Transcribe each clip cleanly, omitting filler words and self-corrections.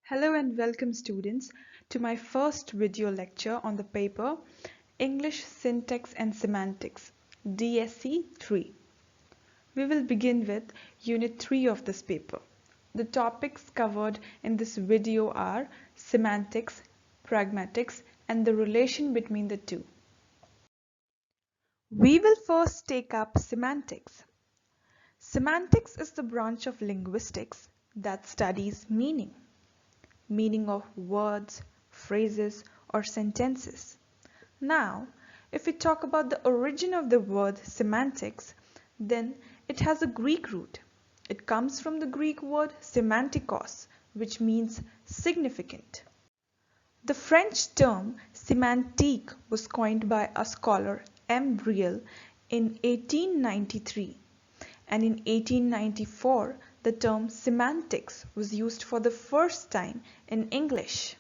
Hello and welcome students to my first video lecture on the paper English Syntax and Semantics DSC 3. We will begin with Unit 3 of this paper. The topics covered in this video are semantics, pragmatics, and the relation between the two. We will first take up semantics. Semantics is the branch of linguistics that studies meaning of words, phrases, or sentences. Now, if we talk about the origin of the word semantics, then it has a Greek root. It comes from the Greek word semantikos, which means significant. The French term semantique was coined by a scholar M. Briel in 1893, and in 1894 the term semantics was used for the first time in English.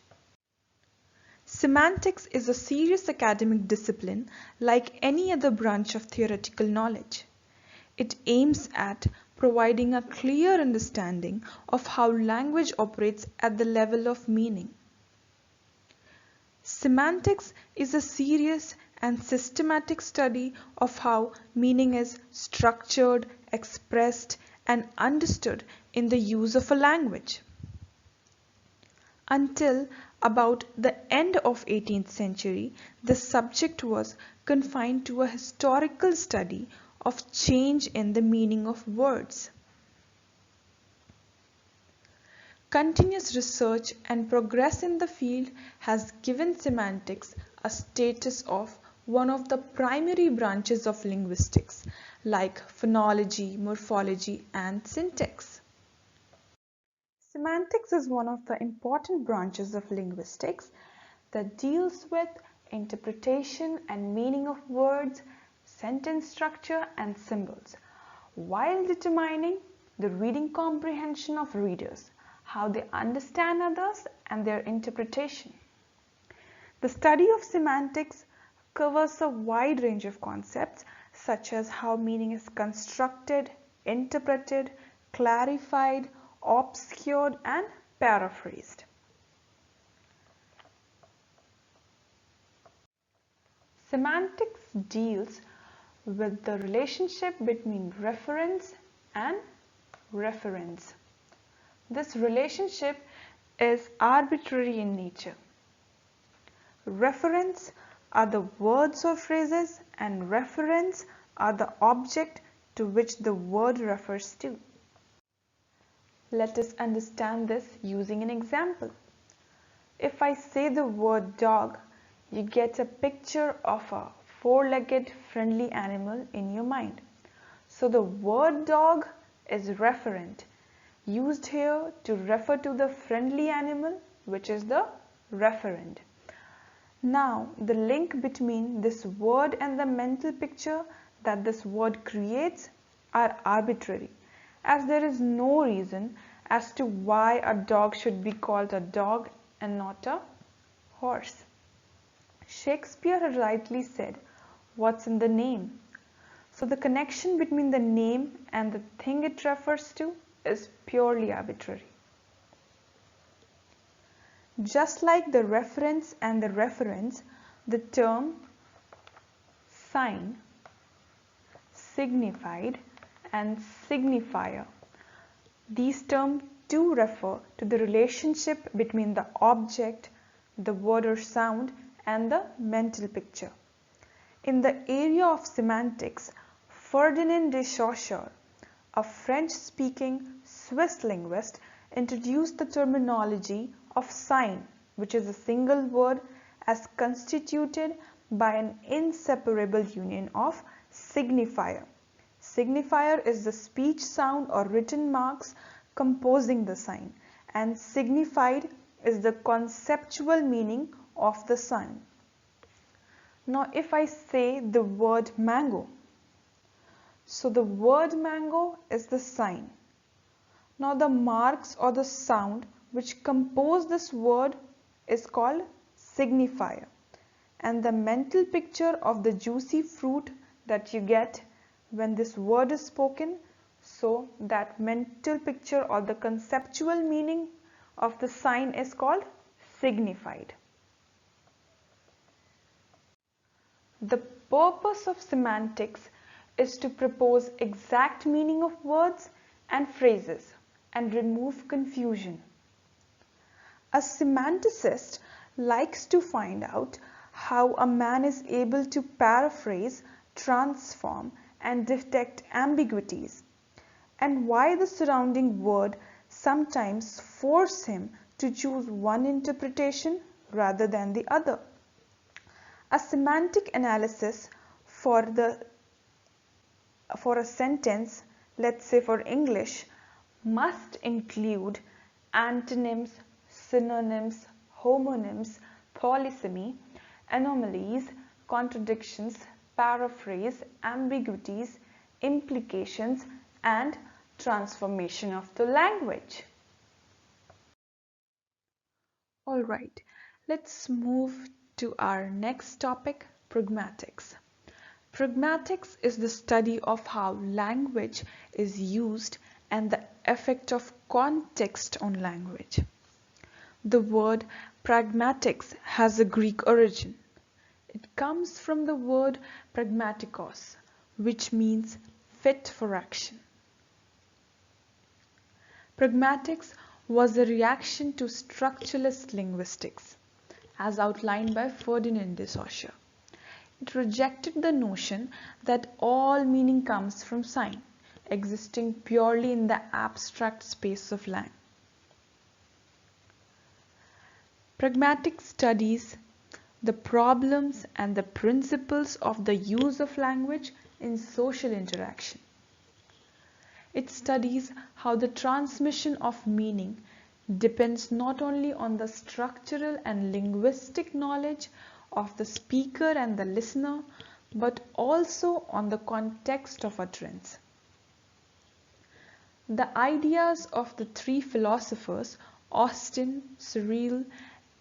Semantics is a serious academic discipline like any other branch of theoretical knowledge. It aims at providing a clear understanding of how language operates at the level of meaning. Semantics is a serious and systematic study of how meaning is structured, expressed, and understood in the use of a language. Until about the end of 18th century, the subject was confined to a historical study of change in the meaning of words. Continuous research and progress in the field has given semantics a status of one of the primary branches of linguistics, like phonology, morphology, and syntax. Semantics is one of the important branches of linguistics that deals with interpretation and meaning of words, sentence structure, and symbols, while determining the reading comprehension of readers, how they understand others, and their interpretation. The study of semantics covers a wide range of concepts such as how meaning is constructed, interpreted, clarified, obscured, and paraphrased. Semantics deals with the relationship between reference and reference. This relationship is arbitrary in nature. Reference are the words or phrases, and reference are the object to which the word refers to. Let us understand this using an example. If I say the word dog, you get a picture of a four-legged friendly animal in your mind. So the word dog is referent, used here to refer to the friendly animal, which is the referent. Now, the link between this word and the mental picture that this word creates are arbitrary, as there is no reason as to why a dog should be called a dog and not a horse. Shakespeare had rightly said, "What's in the name?" So the connection between the name and the thing it refers to is purely arbitrary. Just like the reference and the reference, the term sign, signified, and signifier, these terms do refer to the relationship between the object, the word or sound, and the mental picture. In the area of semantics, Ferdinand de Saussure, a French-speaking Swiss linguist, introduced the terminology of sign, which is a single word, as constituted by an inseparable union of signifier. Signifier is the speech sound or written marks composing the sign, and signified is the conceptual meaning of the sign. Now, if I say the word mango, so the word mango is the sign. Now, the marks or the sound which compose this word is called signifier, and the mental picture of the juicy fruit that you get when this word is spoken, so that mental picture or the conceptual meaning of the sign is called signified. The purpose of semantics is to propose exact meaning of words and phrases and remove confusion. A semanticist likes to find out how a man is able to paraphrase, transform, and detect ambiguities, and why the surrounding word sometimes force him to choose one interpretation rather than the other. A semantic analysis for a sentence, let's say for English, must include antonyms, synonyms, homonyms, polysemy, anomalies, contradictions, paraphrase, ambiguities, implications, and transformation of the language. Alright, let's move to our next topic, pragmatics. Pragmatics is the study of how language is used and the effect of context on language. The word pragmatics has a Greek origin. It comes from the word pragmatikos, which means fit for action. Pragmatics was a reaction to structuralist linguistics, as outlined by Ferdinand de Saussure. It rejected the notion that all meaning comes from sign, existing purely in the abstract space of language. Pragmatic studies the problems and the principles of the use of language in social interaction. It studies how the transmission of meaning depends not only on the structural and linguistic knowledge of the speaker and the listener, but also on the context of utterance. The ideas of the three philosophers, Austin, Searle,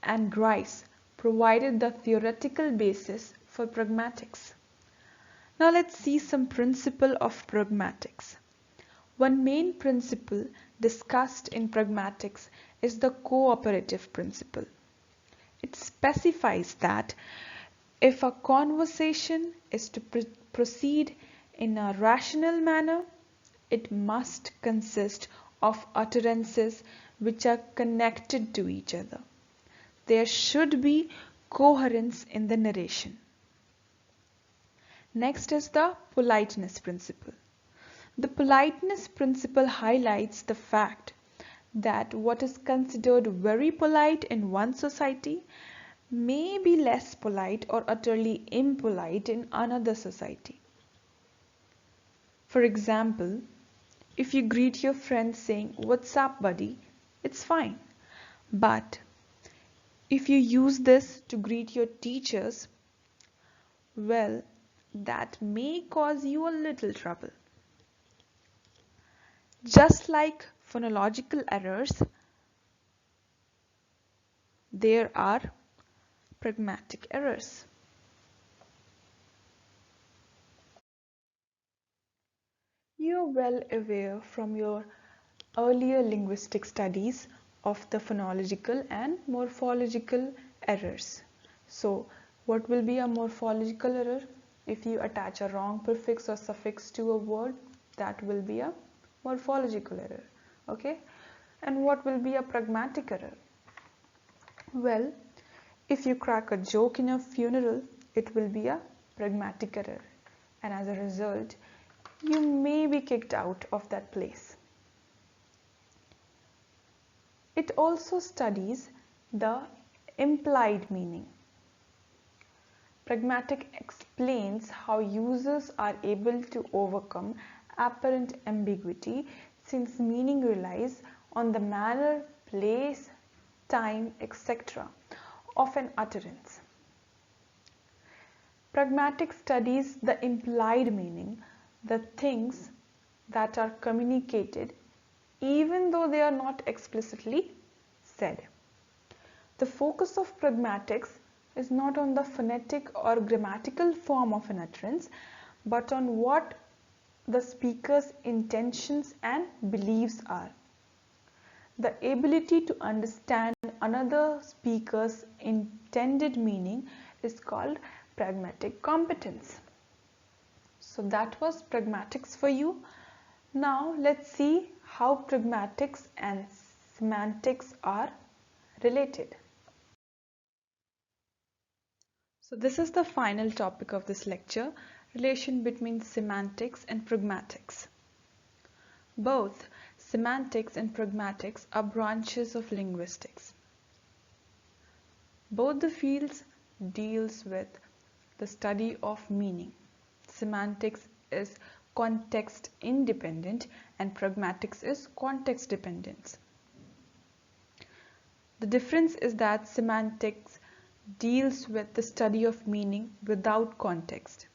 and Grice, provided the theoretical basis for pragmatics. Now let's see some principle of pragmatics. One main principle discussed in pragmatics is the cooperative principle. It specifies that if a conversation is to proceed in a rational manner, it must consist of utterances which are connected to each other. There should be coherence in the narration. Next is the politeness principle. The politeness principle highlights the fact that what is considered very polite in one society may be less polite or utterly impolite in another society. For example, if you greet your friend saying, "What's up, buddy?" it's fine. But if you use this to greet your teachers, well, that may cause you a little trouble. Just like phonological errors, there are pragmatic errors. You're well aware from your earlier linguistic studies of the phonological and morphological errors. So, what will be a morphological error? If you attach a wrong prefix or suffix to a word, that will be a morphological error. Okay? And what will be a pragmatic error? Well, if you crack a joke in a funeral, it will be a pragmatic error. And as a result, you may be kicked out of that place. It also studies the implied meaning. Pragmatic explains how users are able to overcome apparent ambiguity since meaning relies on the manner, place, time, etc. of an utterance. Pragmatic studies the implied meaning, the things that are communicated even though they are not explicitly said. The focus of pragmatics is not on the phonetic or grammatical form of an utterance, but on what the speaker's intentions and beliefs are. The ability to understand another speaker's intended meaning is called pragmatic competence. So that was pragmatics for you. Now let's see how pragmatics and semantics are related. So this is the final topic of this lecture, relation between semantics and pragmatics. Both semantics and pragmatics are branches of linguistics. Both the fields deals with the study of meaning. Semantics is context independent and pragmatics is context dependent. The difference is that semantics deals with the study of meaning without context.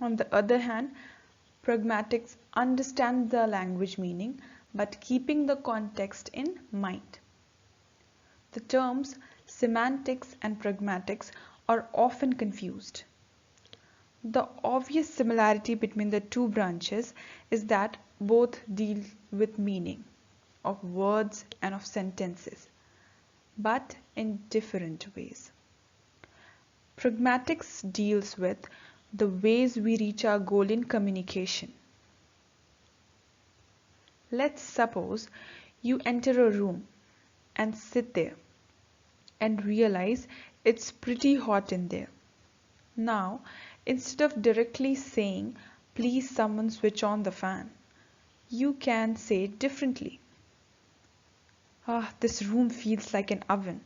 On the other hand, pragmatics understand the language meaning but keeping the context in mind. The terms semantics and pragmatics are often confused. The obvious similarity between the two branches is that both deal with meaning of words and of sentences, but in different ways. Pragmatics deals with the ways we reach our goal in communication. Let's suppose you enter a room and sit there and realize it's pretty hot in there. Now, instead of directly saying, "Please someone switch on the fan," you can say it differently. This room feels like an oven.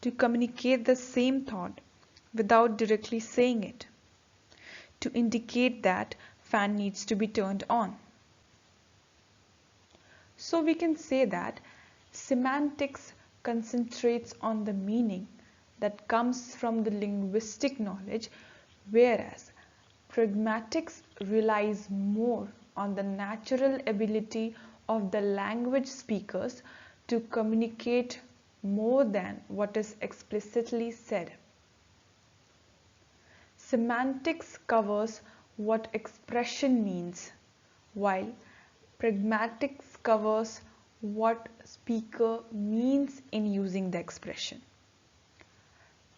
To communicate the same thought without directly saying it. To indicate that fan needs to be turned on. So we can say that semantics concentrates on the meaning that comes from the linguistic knowledge, whereas pragmatics relies more on the natural ability of the language speakers to communicate more than what is explicitly said. Semantics covers what expression means, while pragmatics covers what speaker means in using the expression.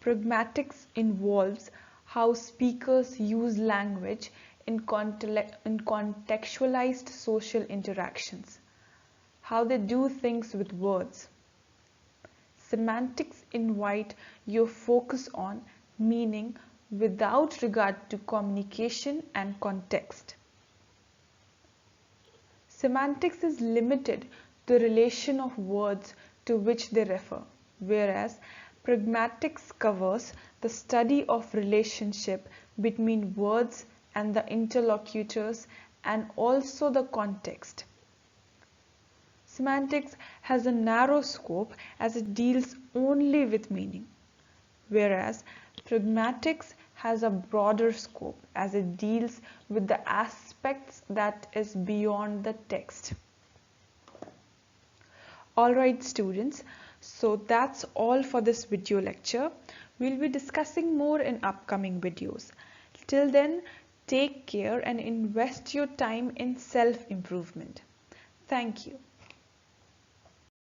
Pragmatics involves how speakers use language in contextualized social interactions, how they do things with words. Semantics invite your focus on meaning without regard to communication and context. Semantics is limited to the relation of words to which they refer, whereas pragmatics covers the study of relationship between words and the interlocutors and also the context. Semantics has a narrow scope as it deals only with meaning, whereas pragmatics has a broader scope as it deals with the aspects that is beyond the text. Alright students, so that's all for this video lecture. We'll be discussing more in upcoming videos. Till then, take care and invest your time in self-improvement. Thank you.